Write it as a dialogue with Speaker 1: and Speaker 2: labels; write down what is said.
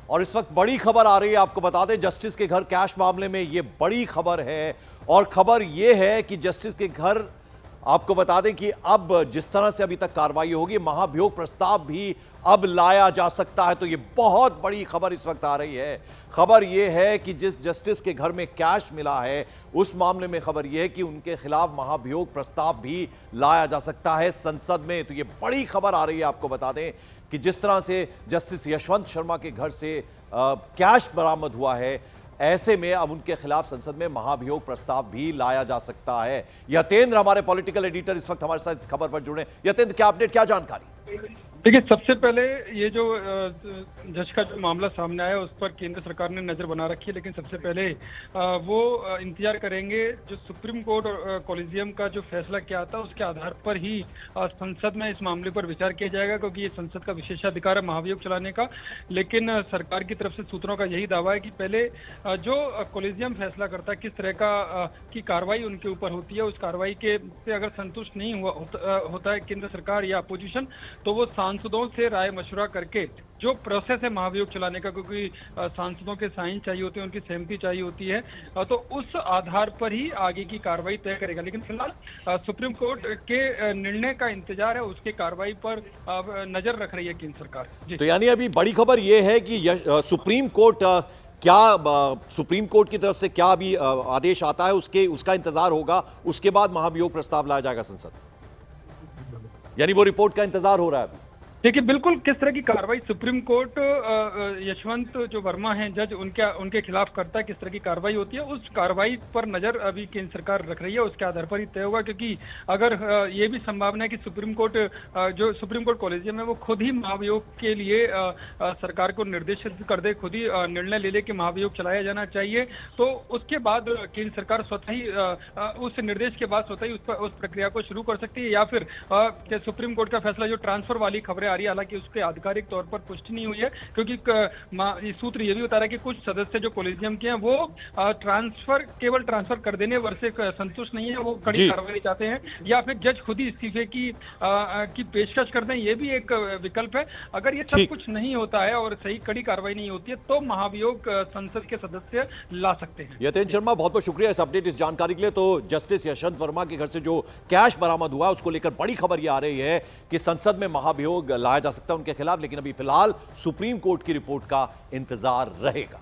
Speaker 1: और इस वक्त बड़ी खबर आ रही है, आपको बता दें जस्टिस के घर कैश मामले में ये बड़ी खबर है। और खबर ये है कि जस्टिस के घर, आपको बता दें कि अब जिस तरह से अभी तक कार्रवाई होगी, महाभियोग प्रस्ताव भी अब लाया जा सकता है। तो ये बहुत बड़ी खबर इस वक्त आ रही है। खबर ये है कि जिस जस्टिस के घर में कैश मिला है, उस मामले में खबर यह है कि उनके खिलाफ महाभियोग प्रस्ताव भी लाया जा सकता है संसद में। तो ये बड़ी खबर आ रही है। आपको बता दें कि जिस तरह से जस्टिस यशवंत शर्मा के घर से कैश बरामद हुआ है, ऐसे में अब उनके खिलाफ संसद में महाभियोग प्रस्ताव भी लाया जा सकता है। यतेंद्र हमारे पॉलिटिकल एडिटर इस वक्त हमारे साथ इस खबर पर जुड़े। यतेंद्र, क्या अपडेट, क्या जानकारी?
Speaker 2: देखिए, सबसे पहले ये जो जज का जो मामला सामने आया उस पर केंद्र सरकार ने नजर बना रखी है, लेकिन सबसे पहले वो इंतजार करेंगे जो सुप्रीम कोर्ट और कॉलेजियम का जो फैसला क्या आता है उसके आधार पर ही संसद में इस मामले पर विचार किया जाएगा, क्योंकि ये संसद का विशेषाधिकार है महाभियोग चलाने का। लेकिन सरकार की तरफ से सूत्रों का यही दावा है कि पहले जो कॉलेजियम फैसला करता है किस तरह की कार्रवाई उनके ऊपर होती है, उस कार्रवाई के से अगर संतुष्ट नहीं होता है केंद्र सरकार या अपोजिशन, तो वो सांसदों से राय मशवरा करके जो प्रोसेस है महाभियोग चलाने का, क्योंकि सांसदों के साइन चाहिए होते हैं, उनकी सहमति चाहिए होती है, तो उस आधार पर ही आगे की कार्रवाई तय करेगा। लेकिन फिलहाल सुप्रीम कोर्ट के निर्णय का इंतजार है, उसके कार्रवाई पर नजर रख रही है केंद्र सरकार।
Speaker 1: तो यानी अभी बड़ी खबर यह है कि सुप्रीम कोर्ट सुप्रीम कोर्ट की तरफ से क्या अभी आदेश आता है, उसका इंतजार होगा। उसके बाद महाभियोग प्रस्ताव लाया जाएगा संसद, यानी वो रिपोर्ट का इंतजार हो रहा है अभी।
Speaker 2: देखिए, बिल्कुल किस तरह की कार्रवाई सुप्रीम कोर्ट यशवंत जो वर्मा हैं जज, उनके खिलाफ करता है, किस तरह की कार्रवाई होती है, उस कार्रवाई पर नजर अभी केंद्र सरकार रख रही है। उसके आधार पर ही तय होगा, क्योंकि अगर ये भी संभावना है कि सुप्रीम कोर्ट कॉलेजियम है वो खुद ही महाभियोग के लिए सरकार को निर्देशित कर दे, खुद ही निर्णय ले ले कि महाभियोग चलाया जाना चाहिए, तो उसके बाद केंद्र सरकार स्वतः ही उस निर्देश के बाद स्वतः ही उस प्रक्रिया को शुरू कर सकती है। या फिर सुप्रीम कोर्ट का फैसला जो ट्रांसफर वाली खबरें आ रही है, हालांकि उसके आधिकारिक तौर पर पुष्टि नहीं हुई है, क्योंकि सूत्र ये भी बता रहा है कि कुछ सदस्य जो कॉलेजियम के हैं वो केवल ट्रांसफर कर देने वर से संतुष्ट नहीं है, वो कड़ी कार्रवाई चाहते हैं, या फिर जज खुद ही इस्तीफे की पेशकश कर दें, ये भी एक विकल्प है। अगर ये सब कुछ नहीं होता है और सही कड़ी कार्रवाई नहीं होती है, तो महाभियोग संसद के सदस्य ला सकते हैं।
Speaker 1: यतेंद्र शर्मा, बहुत बहुत शुक्रिया इस अपडेट, इस जानकारी के लिए। तो जस्टिस यशवंत वर्मा के घर से जो कैश बरामद हुआ उसको लेकर बड़ी खबर यह आ रही है कि संसद में महाभियोग लाया जा सकता है उनके खिलाफ, लेकिन अभी फिलहाल सुप्रीम कोर्ट की रिपोर्ट का इंतजार रहेगा।